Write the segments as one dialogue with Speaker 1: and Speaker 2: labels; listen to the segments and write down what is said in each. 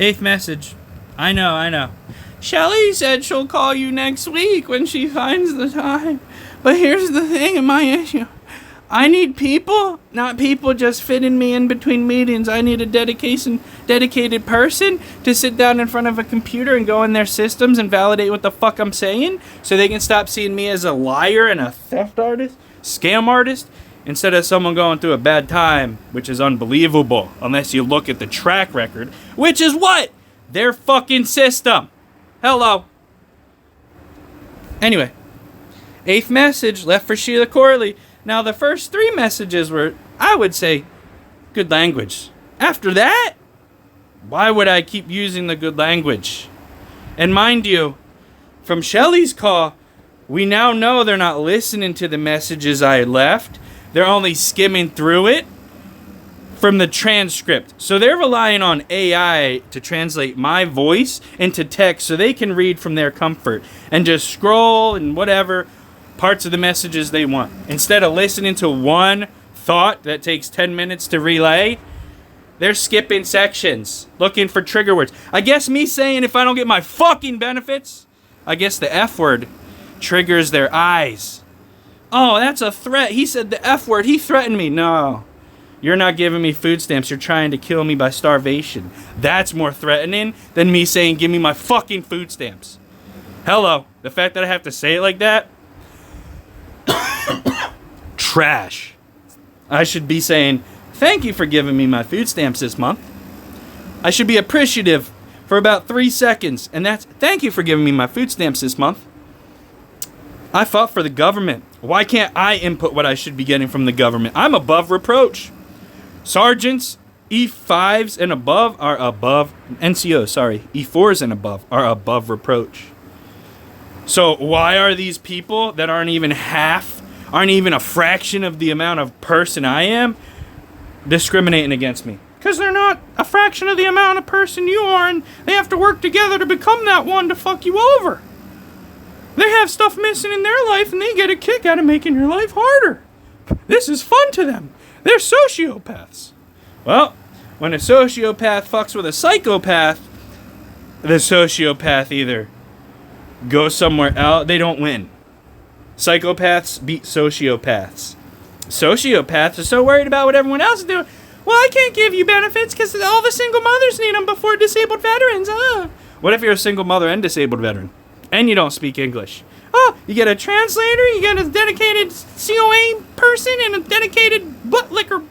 Speaker 1: Eighth message. I know. Shelly said she'll call you next week when she finds the time. But here's the thing and my issue. I need people, not people just fitting me in between meetings. I need a dedicated person to sit down in front of a computer and go in their systems and validate what the fuck I'm saying so they can stop seeing me as a liar and a theft artist, scam artist, instead of someone going through a bad time, which is unbelievable unless you look at the track record, which is what? Their fucking system. Hello. Anyway, eighth message left for Sheila Corley. Now, the first three messages were, I would say, good language. After that, why would I keep using the good language? And mind you, from Shelly's call, we now know they're not listening to the messages I left. They're only skimming through it from the transcript. So they're relying on AI to translate my voice into text so they can read from their comfort and just scroll and whatever parts of the messages they want. Instead of listening to one thought that takes 10 minutes to relay, they're skipping sections, looking for trigger words. I guess me saying if I don't get my fucking benefits, I guess the F word triggers their eyes. Oh, that's a threat. He said the F word. He threatened me. No, you're not giving me food stamps. You're trying to kill me by starvation. That's more threatening than me saying give me my fucking food stamps. Hello. The fact that I have to say it like that, trash. I should be saying, thank you for giving me my food stamps this month. I should be appreciative for about 3 seconds, and that's, thank you for giving me my food stamps this month. I fought for the government. Why can't I input what I should be getting from the government? I'm above reproach. Sergeants, E5s and above are above, E4s and above are above reproach. So why are these people that aren't even a fraction of the amount of person I am, discriminating against me? Because they're not a fraction of the amount of person you are, and they have to work together to become that one to fuck you over. They have stuff missing in their life, and they get a kick out of making your life harder. This is fun to them. They're sociopaths. Well, when a sociopath fucks with a psychopath, the sociopath either goes somewhere else. They don't win. Psychopaths beat sociopaths. Sociopaths are so worried about what everyone else is doing. Well, I can't give you benefits because all the single mothers need them before disabled veterans. What if you're a single mother and disabled veteran? And you don't speak English? Oh, you get a translator, you get a dedicated COA person, and a dedicated butt licker.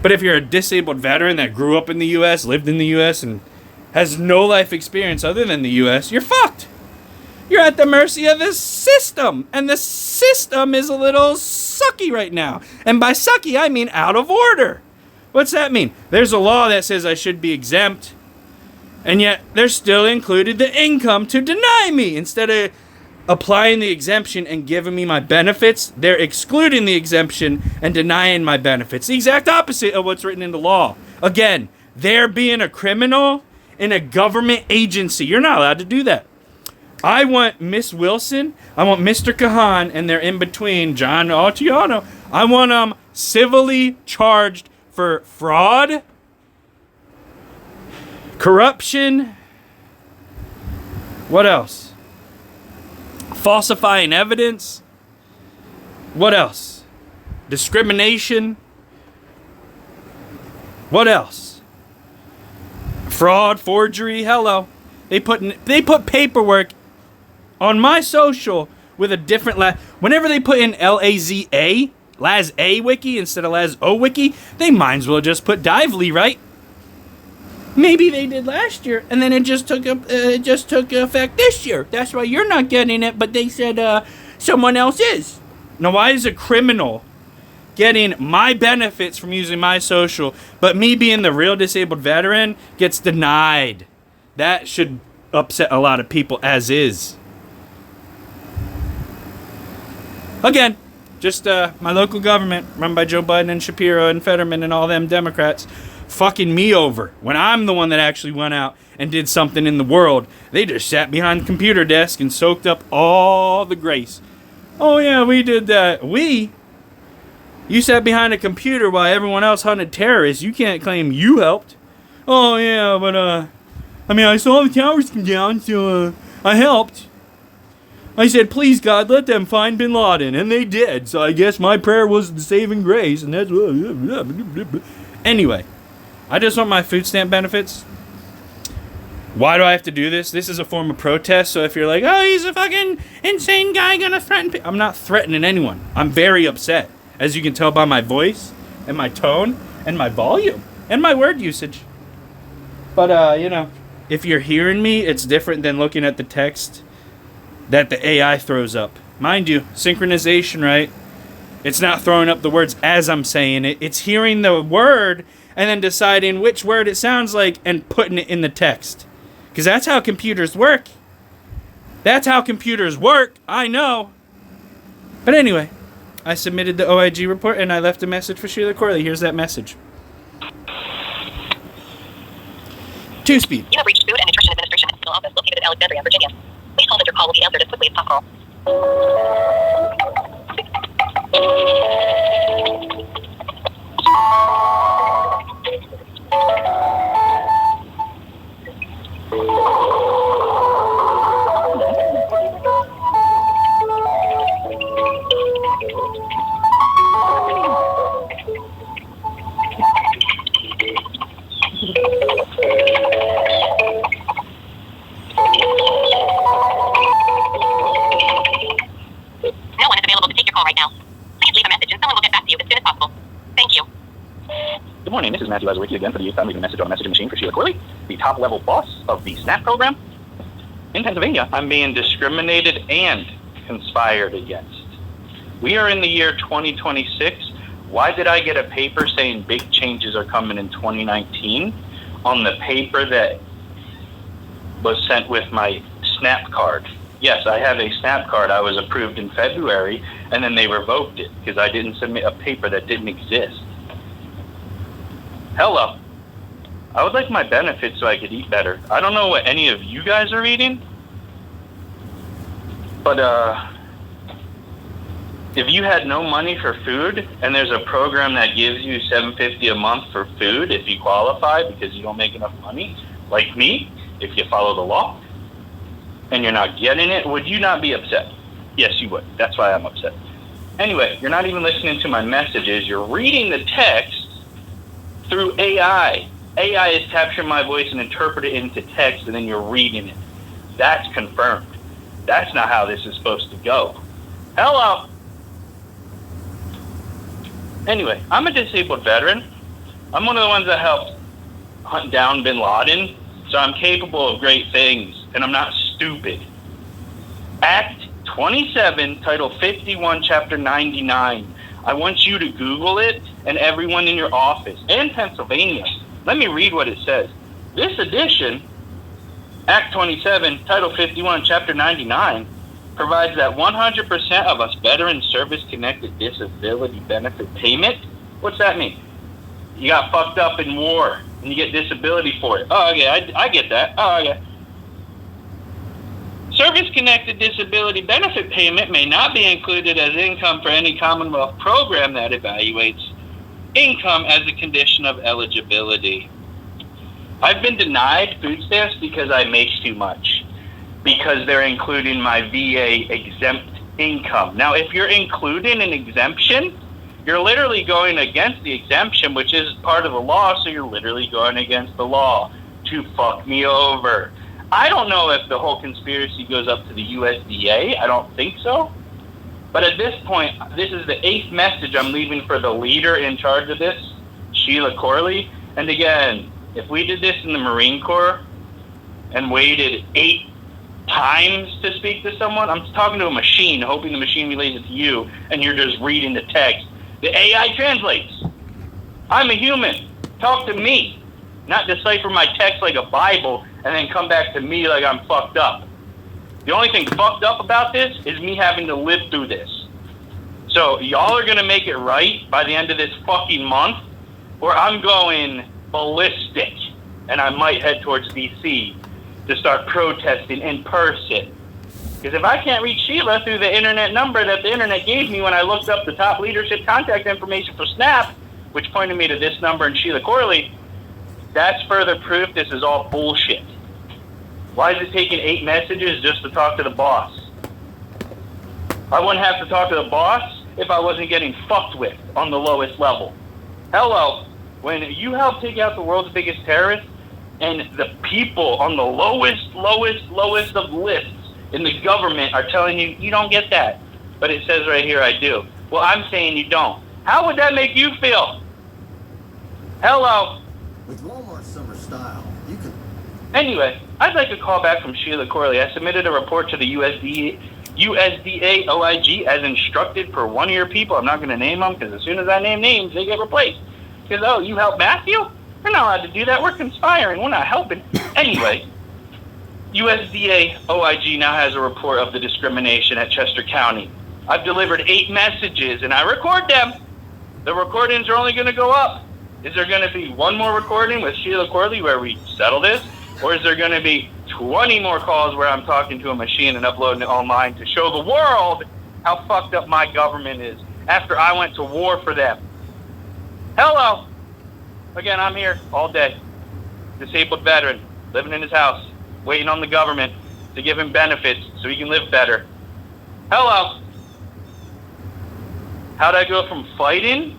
Speaker 1: But if you're a disabled veteran that grew up in the U.S., lived in the U.S., and has no life experience other than the U.S., you're fucked. You're at the mercy of the system. And the system is a little sucky right now. And by sucky, I mean out of order. What's that mean? There's a law that says I should be exempt. And yet, they're still included the income to deny me. Instead of applying the exemption and giving me my benefits, they're excluding the exemption and denying my benefits. The exact opposite of what's written in the law. Again, they're being a criminal in a government agency. You're not allowed to do that. I want Miss Wilson, I want Mr. Kahan, and they're in between, John Altiano. I want them civilly charged for fraud, corruption, what else? Falsifying evidence, what else? Discrimination, what else? Fraud, forgery, hello. They put paperwork on my social with a different whenever they put in LAZA, Laz A Wiki instead of Laz O Wiki, they might as well just put Dively, right? Maybe they did last year, and then it just took effect this year. That's why you're not getting it, but they said someone else is. Now, why is a criminal getting my benefits from using my social, but me being the real disabled veteran gets denied? That should upset a lot of people as is. Again, just my local government, run by Joe Biden and Shapiro and Fetterman and all them Democrats, fucking me over when I'm the one that actually went out and did something in the world. They just sat behind the computer desk and soaked up all the grace. Oh yeah, we did that. You sat behind a computer while everyone else hunted terrorists. You can't claim you helped. oh yeah, but I mean, I saw the towers come down, so I helped. I said, please God, let them find Bin Laden, and they did. So I guess my prayer was the saving grace, and that's what. Anyway, I just want my food stamp benefits. Why do I have to do this? This is a form of protest. So if you're like, oh, he's a fucking insane guy gonna threaten people, I'm not threatening anyone. I'm very upset, as you can tell by my voice and my tone and my volume and my word usage. But you know, if you're hearing me, it's different than looking at the text that the AI throws up. Mind you, synchronization, right? It's not throwing up the words as I'm saying it. It's hearing the word and then deciding which word it sounds like and putting it in the text. Because that's how computers work. That's how computers work. I know. But anyway, I submitted the OIG report and I left a message for Sheila Corley. Here's that message. 2-speed.
Speaker 2: You have reached Food and Nutrition Administration National Office located in Alexandria, Virginia. Please hold that your call will be answered as quickly as possible.
Speaker 3: Good morning, this is Matthew Lazarwicki again for the youth. I'm leaving a message on the messaging machine for Sheila Corley, the top-level boss of the SNAP program. In Pennsylvania, I'm being discriminated and conspired against. We are in the year 2026. Why did I get a paper saying big changes are coming in 2019 on the paper that was sent with my SNAP card? Yes, I have a SNAP card. I was approved in February, and then they revoked it because I didn't submit a paper that didn't exist. Hello. I would like my benefits so I could eat better. I don't know what any of you guys are eating, but if you had no money for food and there's a program that gives you $7.50 a month for food if you qualify because you don't make enough money, like me, if you follow the law, and you're not getting it, would you not be upset? Yes, you would. That's why I'm upset. Anyway, you're not even listening to my messages. You're reading the text through AI. AI is capturing my voice and interpreting it into text, and then you're reading it. That's confirmed. That's not how this is supposed to go. Hello. Anyway, I'm a disabled veteran. I'm one of the ones that helped hunt down Bin Laden, so I'm capable of great things, and I'm not stupid. Act 27, Title 51, Chapter 99. I want you to Google it, and everyone in your office, and Pennsylvania. Let me read what it says. This edition, Act 27, Title 51, Chapter 99, provides that 100% of us veteran service-connected disability benefit payment. What's that mean? You got fucked up in war, and you get disability for it. Oh, okay, I get that. Oh, okay. Service-connected disability benefit payment may not be included as income for any Commonwealth program that evaluates income as a condition of eligibility. I've been denied food stamps because I make too much, because they're including my VA exempt income. Now, if you're including an exemption, you're literally going against the exemption, which is part of the law, so you're literally going against the law to fuck me over. I don't know if the whole conspiracy goes up to the USDA. I don't think so. But at this point, this is the 8th message I'm leaving for the leader in charge of this, Sheila Corley. And again, if we did this in the Marine Corps and waited 8 times to speak to someone, I'm talking to a machine, hoping the machine relays it to you, and you're just reading the text. The AI translates. I'm a human. Talk to me. Not decipher my text like a Bible and then come back to me like I'm fucked up. The only thing fucked up about this is me having to live through this. So y'all are going to make it right by the end of this fucking month, or I'm going ballistic and I might head towards DC to start protesting in person. Because if I can't reach Sheila through the internet number that the internet gave me when I looked up the top leadership contact information for SNAP, which pointed me to this number and Sheila Corley, That's further proof this is all bullshit. Why is it taking 8 messages just to talk to the boss? I wouldn't have to talk to the boss if I wasn't getting fucked with on the lowest level. Hello, when you help take out the world's biggest terrorist and the people on the lowest of lists in the government are telling you, you don't get that. But it says right here, I do. Well, I'm saying you don't. How would that make you feel? Hello.
Speaker 4: With Walmart Summer Style, you can...
Speaker 3: Anyway, I'd like a call back from Sheila Corley. I submitted a report to the USDA OIG as instructed per one of your people. I'm not going to name them because as soon as I name names, they get replaced. Because, oh, you helped Matthew? We're not allowed to do that. We're conspiring. We're not helping. Anyway, USDA OIG now has a report of the discrimination at Chester County. I've delivered 8 messages, and I record them. The recordings are only going to go up. Is there going to be one more recording with Sheila Corley where we settle this? Or is there going to be 20 more calls where I'm talking to a machine and uploading it online to show the world how fucked up my government is after I went to war for them? Hello. Again, I'm here all day. Disabled veteran, living in his house, waiting on the government to give him benefits so he can live better. Hello. How'd I go from fighting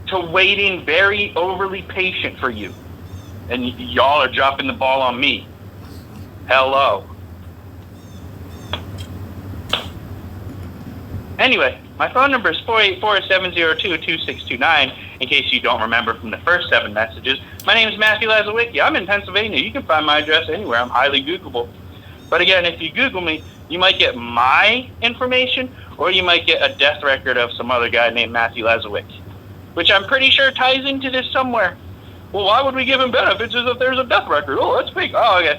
Speaker 3: to waiting very overly patient for you? And y'all are dropping the ball on me. Hello. Anyway, my phone number is 484-702-2629, in case you don't remember from the first 7 messages. My name is Matthew Lazowicki. I'm in Pennsylvania. You can find my address anywhere. I'm highly Googleable. But again, if you Google me, you might get my information, or you might get a death record of some other guy named Matthew Lazowicki, which I'm pretty sure ties into this somewhere. Well, why would we give him benefits as if there's a death record? Oh, that's fake. Oh, okay.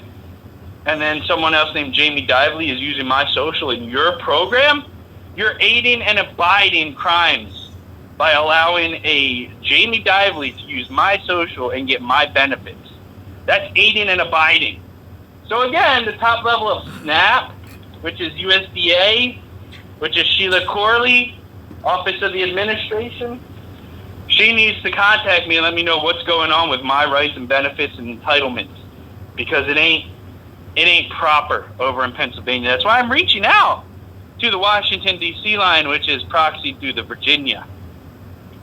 Speaker 3: And then someone else named Jamie Dively is using my social in your program. You're aiding and abiding crimes by allowing a Jamie Dively to use my social and get my benefits. That's aiding and abiding. So again, the top level of SNAP, which is USDA, which is Sheila Corley, Office of the Administration, she needs to contact me and let me know what's going on with my rights and benefits and entitlements, because it ain't proper over in Pennsylvania. That's why I'm reaching out to the Washington, D.C. line, which is proxied through the Virginia.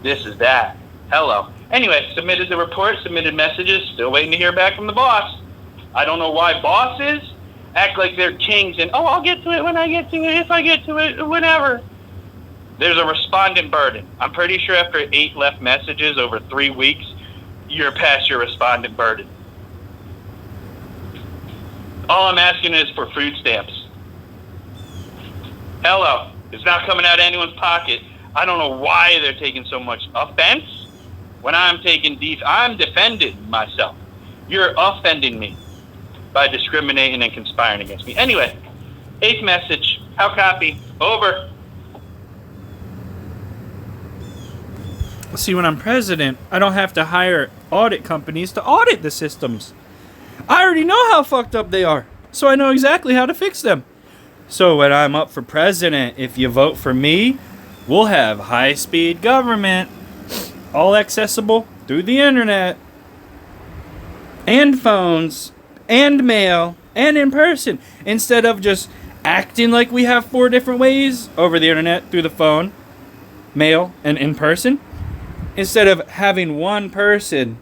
Speaker 3: This is that. Hello. Anyway, submitted the report, submitted messages, still waiting to hear back from the boss. I don't know why bosses act like they're kings and, oh, I'll get to it when I get to it, if I get to it, whenever. There's a respondent burden. I'm pretty sure after 8 left messages over 3 weeks, you're past your respondent burden. All I'm asking is for food stamps. Hello. It's not coming out of anyone's pocket. I don't know why they're taking so much offense when I'm defending myself. You're offending me by discriminating and conspiring against me. Anyway, 8th message. How copy? Over.
Speaker 1: See, when I'm president, I don't have to hire audit companies to audit the systems. I already know how fucked up they are, so I know exactly how to fix them. So when I'm up for president, if you vote for me, we'll have high-speed government, all accessible through the internet, and phones, and mail, and in person, instead of just acting like we have 4 different ways over the internet, through the phone, mail, and in person. Instead of having one person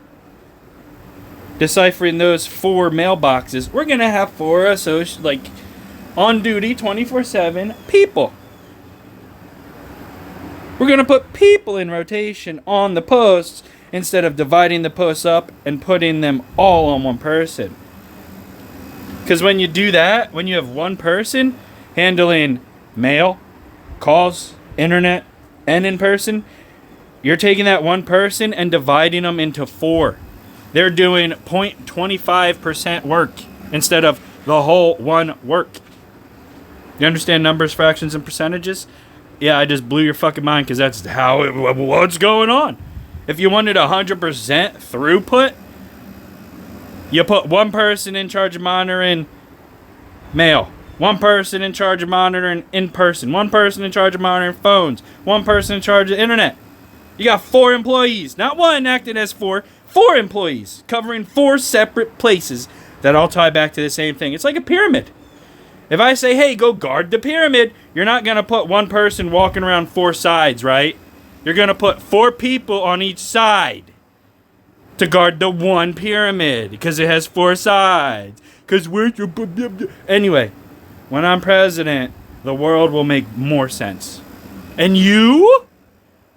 Speaker 1: deciphering those 4 mailboxes, we're going to have 4 on duty 24/7 people. We're going to put people in rotation on the posts instead of dividing the posts up and putting them all on one person. Because when you do that, when you have one person handling mail, calls, internet, and in person, you're taking that one person and dividing them into 4. They're doing 0.25% work instead of the whole one work. You understand numbers, fractions, and percentages? Yeah, I just blew your fucking mind because that's what's going on. If you wanted 100% throughput, you put one person in charge of monitoring mail, one person in charge of monitoring in person, one person in charge of monitoring phones, one person in charge of internet. You got 4 employees, not one acting as 4, 4 employees covering 4 separate places that all tie back to the same thing. It's like a pyramid. If I say, hey, go guard the pyramid, you're not going to put one person walking around 4 sides, right? You're going to put 4 people on each side to guard the one pyramid because it has 4 sides. Because we're... Anyway, when I'm president, the world will make more sense. And you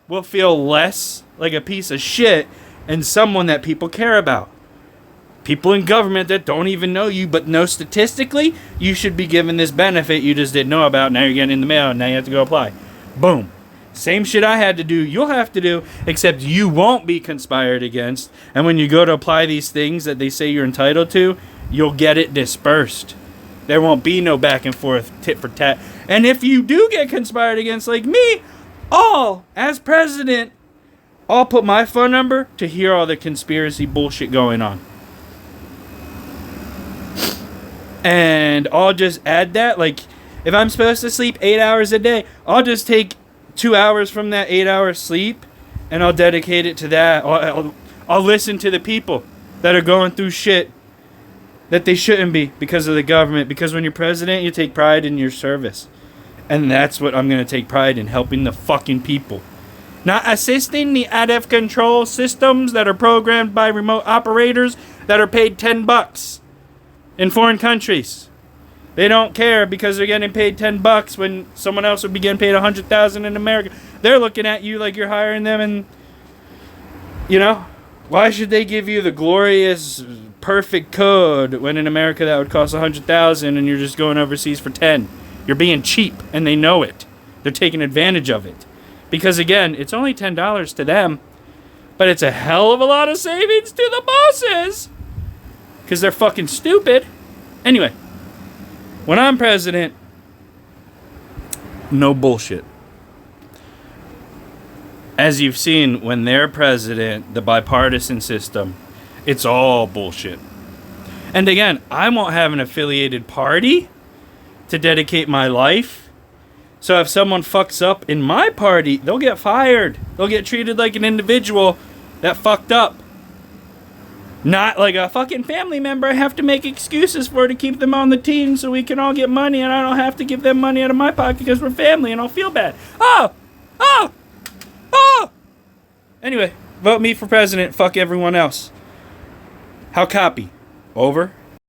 Speaker 1: will feel less like a piece of shit and someone that people care about. People in government that don't even know you, but know statistically, you should be given this benefit you just didn't know about. Now you're getting in the mail, and now you have to go apply. Boom. Same shit I had to do, you'll have to do, except you won't be conspired against. And when you go to apply these things that they say you're entitled to, you'll get it dispersed. There won't be no back and forth, tit for tat. And if you do get conspired against, like me, as president, I'll put my phone number to hear all the conspiracy bullshit going on. And I'll just add that, like, if I'm supposed to sleep 8 hours a day, I'll just take 2 hours from that 8 hours sleep, and I'll dedicate it to that. I'll listen to the people that are going through shit that they shouldn't be because of the government. Because when you're president, you take pride in your service. And that's what I'm going to take pride in, helping the fucking people. Not assisting the out-of-control systems that are programmed by remote operators that are paid $10 in foreign countries. They don't care because they're getting paid $10 when someone else would be getting paid $100,000 in America. They're looking at you like you're hiring them, and why should they give you the glorious, perfect code when in America that would cost $100,000 and you're just going overseas for 10? You're being cheap, and they know it. They're taking advantage of it. Because again, it's only $10 to them, but it's a hell of a lot of savings to the bosses. Because they're fucking stupid. Anyway, when I'm president, no bullshit. As you've seen, when they're president, the bipartisan system, it's all bullshit. And again, I won't have an affiliated party to dedicate my life. So if someone fucks up in my party, they'll get fired. They'll get treated like an individual that fucked up. Not like a fucking family member I have to make excuses for to keep them on the team so we can all get money and I don't have to give them money out of my pocket because we're family and I'll feel bad. Oh! Anyway, vote me for president. Fuck everyone else. How copy? Over.